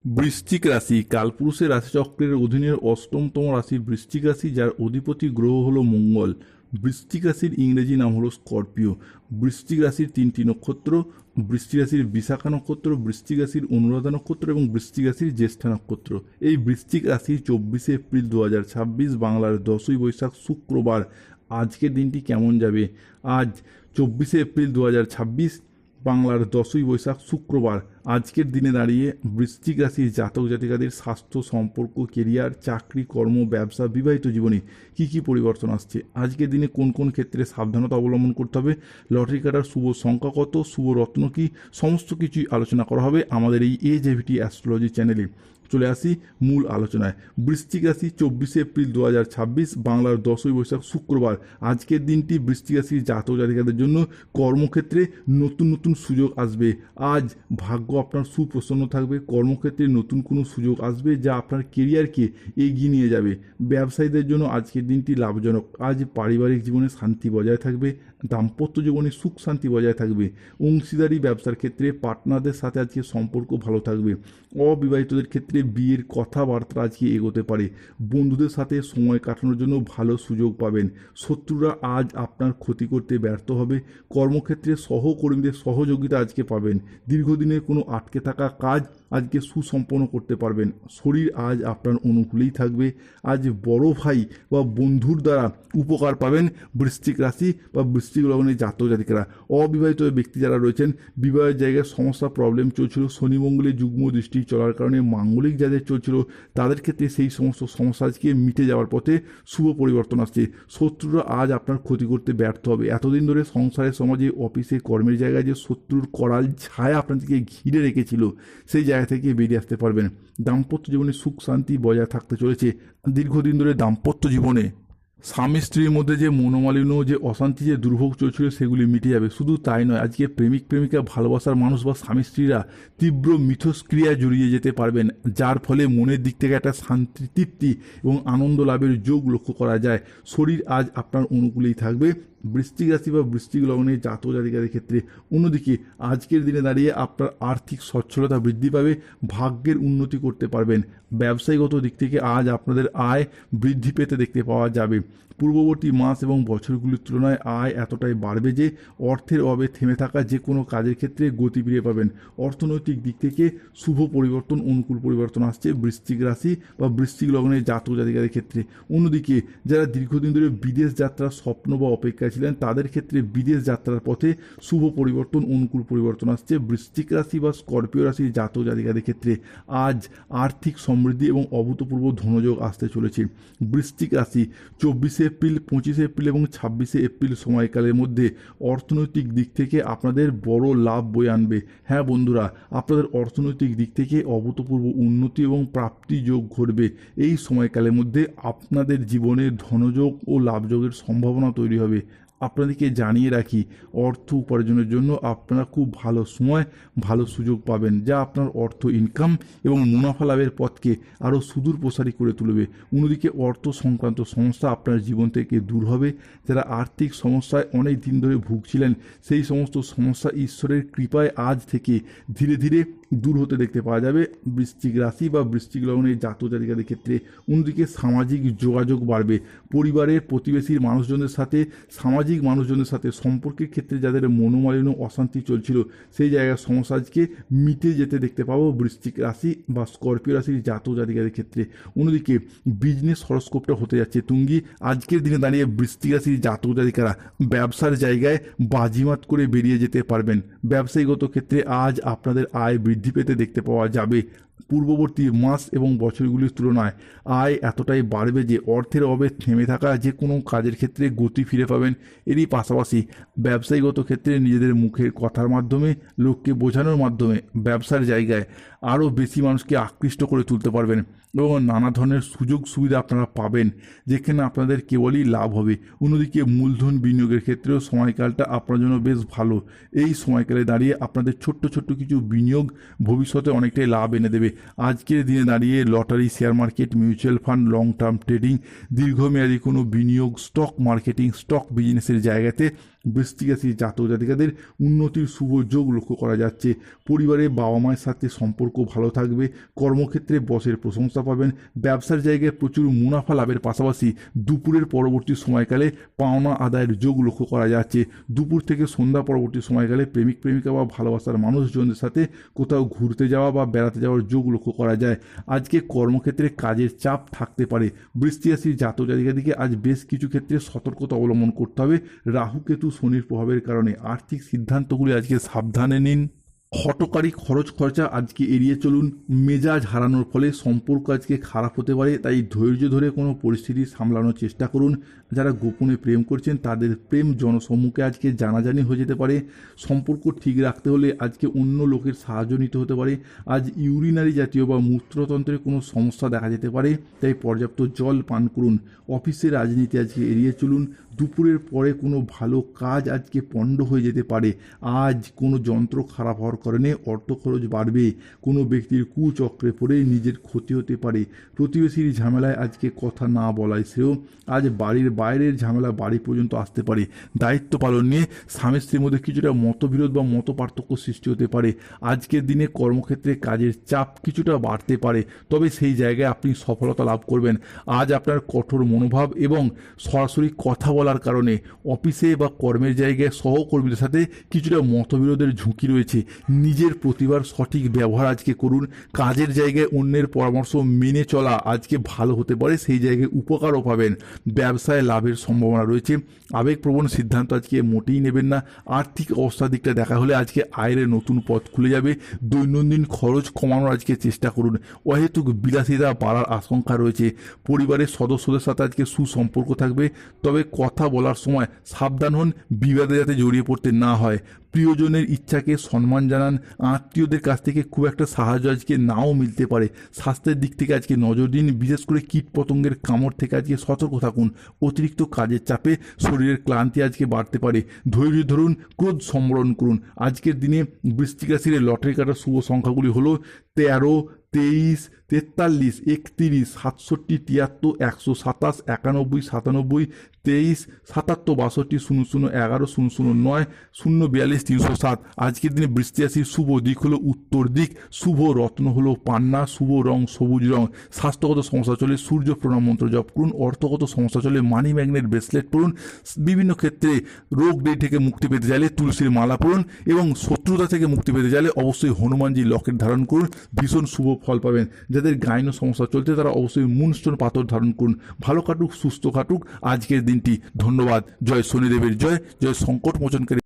বৃশ্চিক রাশি কালপুরুষের রাশিচক্রের অধীনের অষ্টমতম রাশি বৃশ্চিক রাশি, যার অধিপতি গ্রহ হলো মঙ্গল। বৃশ্চিক রাশির ইংরেজি নাম হলো স্করপিও। বৃশ্চিক রাশির তিনটি নক্ষত্র: বৃশ্চিক রাশির বিশাখা নক্ষত্র, বৃশ্চিক রাশির অনুরাধা নক্ষত্র এবং বৃশ্চিক রাশির জ্যেষ্ঠা নক্ষত্র। এই বৃশ্চিক রাশি 24শে এপ্রিল 2026 বাংলার 10ই বৈশাখ শুক্রবার। আজকের দিনটি কেমন যাবে? আজ 24শে এপ্রিল 2026 বাংলার 10ই বৈশাখ শুক্রবার। আজকের দিনে দাঁড়িয়ে বৃশ্চিক রাশির জাতক জাতিকাদের স্বাস্থ্য, সম্পর্ক, কেরিয়ার, চাকরি, কর্ম, ব্যবসা, বিবাহিত জীবনে কী কী পরিবর্তন আসছে, আজকের দিনে কোন কোন ক্ষেত্রে সাবধানতা অবলম্বন করতে হবে, লটারি কাটার শুভ সংখ্যা কত, শুভ রত্ন কী, সমস্ত কিছুই আলোচনা করা হবে আমাদের এই AJVT অ্যাস্ট্রোলজি চ্যানেলে। চলে আসি মূল আলোচনায়। বৃশ্চিক রাশি 24শে এপ্রিল 2026 বাংলার 10ই বৈশাখ শুক্রবার। আজকের দিনটি বৃশ্চিক রাশির জাতক জাতিকাদের জন্য কর্মক্ষেত্রে নতুন নতুন সুযোগ আসবে। আজ ভাগ্য আপনার সুপ্রসন্ন থাকবে। কর্মক্ষেত্রে নতুন কোনো সুযোগ আসবে যা আপনার কেরিয়ারকে এগিয়ে নিয়ে যাবে। ব্যবসায়ীদের জন্য আজকের দিনটি লাভজনক। আজ পারিবারিক জীবনে শান্তি বজায় থাকবে। দাম্পত্য জীবনে সুখ শান্তি বজায় থাকবে। অংশীদারি ব্যবসার ক্ষেত্রে পার্টনারদের সাথে আজকে সম্পর্ক ভালো থাকবে। অবিবাহিতদের ক্ষেত্রে বিয়ের কথাবার্তা আজকে এগোতে পারে। বন্ধুদের সাথে সময় কাটানোর জন্য ভালো সুযোগ পাবেন। শত্রুরা আজ আপনার ক্ষতি করতে ব্যর্থ হবে। কর্মক্ষেত্রে সহকর্মীদের সহযোগিতা আজকে পাবেন। দীর্ঘদিনের কোনো আটকে থাকা কাজ আজকে সুসম্পন্ন করতে পারবেন। শরীর আজ আপনার অনুকূলেই থাকবে। আজ বড় ভাই বা বন্ধুর দ্বারা উপকার পাবেন বৃশ্চিক রাশি বা বৃশ্চিক লগ্নের জাতক জাতিকারা। অবিবাহিত ব্যক্তি যারা রয়েছেন, বিবাহের জায়গায় সমস্যা প্রবলেম চলছিল, শনি মঙ্গলের যুগ্ম দৃষ্টি চলার কারণে মাঙ্গলিক যাদের চলছিল তাদের ক্ষেত্রে সেই সমস্ত সমস্যা আজকে মিটে যাওয়ার পথে শুভ পরিবর্তন আসছে। শত্রুরা আজ আপনার ক্ষতি করতে ব্যর্থ হবে। এতদিন ধরে সংসারে, সমাজে, অফিসে, কর্মের জায়গায় যে শত্রুর করাল ছায়া আপনাদেরকে ঘিরে রেখেছিল সেই জায়গা থেকে বেরিয়ে আসতে পারবেন। দাম্পত্য জীবনে সুখ শান্তি বজায় থাকতে চলেছে। দীর্ঘদিন ধরে দাম্পত্য জীবনে স্বামী স্ত্রীর মধ্যে যে মনোমালিন্য, যে অশান্তি, যে দুর্ভোগ চলছিল সেগুলি মিটে যাবে। শুধু তাই নয়, আজকে প্রেমিক প্রেমিকা, ভালোবাসার মানুষ বা স্বামী স্ত্রীরা তীব্র মিথস্ক্রিয়ায় জড়িয়ে যেতে পারবেন, যার ফলে মনের দিক থেকে একটা শান্তি, তৃপ্তি এবং আনন্দ লাভের যোগ লক্ষ্য করা যায়। শরীর আজ আপনার অনুকূলেই থাকবে বৃশ্চিক রাশি বা বৃশ্চিক লগ্নের জাতক জাতিকাদের ক্ষেত্রে। অন্যদিকে আজকের দিনে দাঁড়িয়ে আপনার আর্থিক সচ্ছলতা বৃদ্ধি পাবে, ভাগ্যের উন্নতি করতে পারবেন। ব্যবসায়িকগত দিক থেকে আজ আপনাদের আয় বৃদ্ধি পেতে দেখতে পাওয়া যাবে। পূর্ববর্তী মাস এবং বছরগুলির তুলনায় আয় এতটাই বাড়বে যে অর্থের অভাবে থেমে থাকা যে কোনো কাজের ক্ষেত্রে গতি ফিরে পাবেন। অর্থনৈতিক দিক থেকে শুভ পরিবর্তন, অনুকূল পরিবর্তন আসছে বৃশ্চিক রাশি বা বৃশ্চিক লগ্নের জাতক জাতিকাদের ক্ষেত্রে। অন্যদিকে যারা দীর্ঘদিন ধরে বিদেশ যাত্রার স্বপ্ন বা অপেক্ষায় ছিলেন তাদের ক্ষেত্রে বিদেশ যাত্রার পথে শুভ পরিবর্তন, অনুকূল পরিবর্তন আসছে বৃশ্চিক রাশি বা স্করপিও রাশির জাতক জাতিকাদের ক্ষেত্রে। আজ আর্থিক সমৃদ্ধি এবং অভূতপূর্ব ধনযোগ আসতে চলেছে। বৃশ্চিক রাশি 24শে এপ্রিল, 25শে এপ্রিল এবং 26শে এপ্রিল সময়কালের মধ্যে অর্থনৈতিক দিক থেকে আপনাদের বড় লাভ বয়ে আনবে। হ্যাঁ বন্ধুরা, আপনাদের অর্থনৈতিক দিক থেকে অভূতপূর্ব উন্নতি এবং প্রাপ্তি যোগ ঘটবে। এই সময়কালের মধ্যে আপনাদের জীবনে ধনযোগ ও লাভযোগের সম্ভাবনা তৈরি হবে। আপনাদেরকে জানিয়ে রাখি, অর্থ উপার্জনের জন্য আপনারা খুব ভালো সময়, ভালো সুযোগ পাবেন, যা আপনার অর্থ ইনকাম এবং মুনাফা লাভের পথকে আরও সুদূর প্রসারী করে তুলবে। অন্যদিকে অর্থ সংক্রান্ত সমস্যা আপনার জীবন থেকে দূর হবে। যারা আর্থিক সমস্যায় অনেক দিন ধরে ভুগছিলেন সেই সমস্ত সমস্যা ঈশ্বরের কৃপায় আজ থেকে ধীরে ধীরে দূর হতে দেখতে পাওয়া যাবে বৃশ্চিক রাশি বা বৃশ্চিক লগ্নের জাতক জাতিকাদের ক্ষেত্রে। অন্যদিকে সামাজিক যোগাযোগ বাড়বে। পরিবারের, প্রতিবেশীর মানুষজনের সাথে, সামাজিক মানুষজনের সাথে সম্পর্কের ক্ষেত্রে যাদের মনোমালিন্য, অশান্তি চলছিল সেই জায়গার সমস্যা আজকে মিটে যেতে দেখতে পাবো বৃশ্চিক রাশি বা স্করপিও রাশির জাতক জাতিকাদের ক্ষেত্রে। অন্যদিকে বিজনেস হরস্কোপটা হতে যাচ্ছে তুঙ্গি। আজকের দিনে দাঁড়িয়ে বৃশ্চিক রাশির জাতক জাতিকারা ব্যবসার জায়গায় বাজিমাত করে বেরিয়ে যেতে পারবেন। ব্যবসায়িকগত ক্ষেত্রে আজ আপনাদের আয় বৃদ্ধি পেতে দেখতে পাওয়া যাবে। পূর্ববর্তী মাস এবং বছরগুলির তুলনায় আয় এতটাই বাড়বে যে অর্থের অভাবে থেমে থাকা যে কোনো কাজের ক্ষেত্রে গতি ফিরে পাবেন। এরই পাশাপাশি ব্যবসায়িকগত ক্ষেত্রে নিজেদের মুখের কথার মাধ্যমে, লোককে বোঝানোর মাধ্যমে ব্যবসার জায়গায় আরও বেশি মানুষকে আকৃষ্ট করে তুলতে পারবেন এবং নানা ধরনের সুযোগ সুবিধা আপনারা পাবেন যেখানে আপনাদের কেবলই লাভ হবে। অন্যদিকে মূলধন বিনিয়োগের ক্ষেত্রেও সময়কালটা আপনার জন্য বেশ ভালো। এই সময়কালে দাঁড়িয়ে আপনাদের ছোট্ট ছোট্ট কিছু বিনিয়োগ ভবিষ্যতে অনেকটাই লাভ এনে দেবে। আজকের দিনে দাঁড়িয়ে lottery, share market, mutual fund, long term trading, দীর্ঘমেয়াদী কোনো বিনিয়োগ, স্টক মার্কেটিং, স্টক বিজনেসের জায়গাতে বৃশ্চিক রাশির জাতক জাতিকাদের উন্নতির শুভ যোগ লক্ষ্য করা যাচ্ছে। পরিবারে বাবা মায়ের সাথে সম্পর্ক ভালো থাকবে। কর্মক্ষেত্রে বসের প্রশংসা পাবেন। ব্যবসার জায়গায় প্রচুর মুনাফা লাভের পাশাপাশি দুপুরের পরবর্তী সময়কালে পাওনা আদায়ের যোগ লক্ষ্য করা যাচ্ছে। দুপুর থেকে সন্ধ্যা পরবর্তী সময়কালে প্রেমিক প্রেমিকা বা ভালোবাসার মানুষজনদের সাথে কোথাও ঘুরতে যাওয়া বা বেড়াতে যাওয়ার যোগ লক্ষ্য করা যায়। আজকে কর্মক্ষেত্রে কাজের চাপ থাকতে পারে। বৃশ্চিক রাশির জাতক জাতিকাদিকে আজ বেশ কিছু ক্ষেত্রে সতর্কতা অবলম্বন করতে হবে। রাহু কেতু শনির প্রভাবের কারণে আর্থিক সিদ্ধান্তগুলি আজকে সাবধানে নিন। হঠকারী খরচ খরচা আজকে এড়িয়ে চলুন। মেজাজ হারানোর ফলে সম্পর্ক আজকে খারাপ হতে পারে, তাই ধৈর্য ধরে কোনো পরিস্থিতি সামলানোর চেষ্টা করুন। যারা গোপনে প্রেম করছেন তাদের প্রেম জনসম্মুখে আজকে জানাজানি হয়ে যেতে পারে। সম্পর্ক ঠিক রাখতে হলে আজকে অন্য লোকের সাহায্য নিতে হতে পারে। আজ ইউরিনারি জাতীয় বা মূত্রতন্ত্রের কোনো সমস্যা দেখা যেতে পারে, তাই পর্যাপ্ত জল পান করুন। অফিসের রাজনীতি আজকে এড়িয়ে চলুন। দুপুরের পরে কোনো ভালো কাজ আজকে পণ্ড হয়ে যেতে পারে। আজ কোনো যন্ত্র খারাপ হওয়ার কারণে অর্থ খরচ বাড়বে। কোনো ব্যক্তির কুচক্রে পড়ে নিজের ক্ষতি হতে পারে। প্রতিবেশীর ঝামেলায় আজকে কথা না বলাই শ্রেয়। আজ বাড়ির বাইরের ঝামেলা বাড়ি পর্যন্ত আসতে পারে। দায়িত্ব পালন নিয়ে স্বামী স্ত্রীর মধ্যে কিছুটা মতবিরোধ বা মত পার্থক্য সৃষ্টি হতে পারে। আজকের দিনে কর্মক্ষেত্রে কাজের চাপ কিছুটা বাড়তে পারে, তবে সেই জায়গায় আপনি সফলতা লাভ করবেন। আজ আপনার কঠোর মনোভাব এবং সরাসরি কথা বলার কারণে অফিসে বা কর্মের জায়গায় সহকর্মীদের সাথে কিছুটা মতবিরোধের ঝুঁকি রয়েছে। নিজের প্রতিভার সঠিক ব্যবহার আজকে করুন। কাজের জায়গায় অন্যের পরামর্শ মেনে চলা আজকে ভালো হতে পারে, সেই জায়গায় উপকারও পাবেন। ব্যবসায় লাভের সম্ভাবনা রয়েছে। আবেগপ্রবণ সিদ্ধান্ত আজকে মোটেই নেবেন না। আর্থিক অবস্থার দিকটা দেখা হলে আজকে আয়ের নতুন পথ খুলে যাবে। দৈনন্দিন খরচ কমানোর আজকে চেষ্টা করুন। অহেতুক বিলাসিতা বাড়ার আশঙ্কা রয়েছে। পরিবারের সদস্যদের সাথে আজকে সুসম্পর্ক থাকবে, তবে কথা বলার সময় সাবধান হন, বিবাদে যাতে জড়িয়ে পড়তে না হয়। প্রিয়জনের ইচ্ছাকে সম্মান জানান। আত্মীয়দের কাছ থেকে খুব একটা সাহায্য আজকে নাও মিলতে পারে। স্বাস্থ্যের দিক থেকে আজকে নজর দিন, বিশেষ করে কীট পতঙ্গের কামড় থেকে আজকে সতর্ক থাকুন। অতিরিক্ত কাজের চাপে শরীরের ক্লান্তি আজকে বাড়তে পারে। ধৈর্য ধরুন, ক্রোধ সম্বরণ করুন। আজকের দিনে বৃশ্চিক রাশির লটারি কাটার শুভ সংখ্যাগুলি হলো 13, 23, 43, 31, 67, 73, 127, 91, 97, 23, 77, 62, 00, 11, 009, 042, 307। আজকের দিনে বৃশ্চিক রাশির শুভ দিক হলো উত্তর দিক। শুভ রত্ন হলো পান্না। শুভ রং সবুজ রং। স্বাস্থ্যগত সমস্যা চলে সূর্য প্রণাম মন্ত্র জপ করুন। অর্থগত সমস্যা চলে মানি ম্যাগনেট ব্রেসলেট পরুন। বিভিন্ন ক্ষেত্রে রোগ থেকে মুক্তি পেতে চাইলে তুলসীর মালা পরুন, এবং শত্রুতা থেকে মুক্তি পেতে চাইলে অবশ্যই হনুমানজি লকেট ধারণ করুন। ভীষণ শুভ ফল পাবেন। যাদের গাইন সমস্যা চলছে তারা অবশ্যই মুনস্টোন পাথর ধারণ করুন। ভালো কাটুক, সুস্থ কাটুক আজকের দিনটি। ধন্যবাদ। জয় শনিদেবের জয়। জয় সংকট মোচনকারী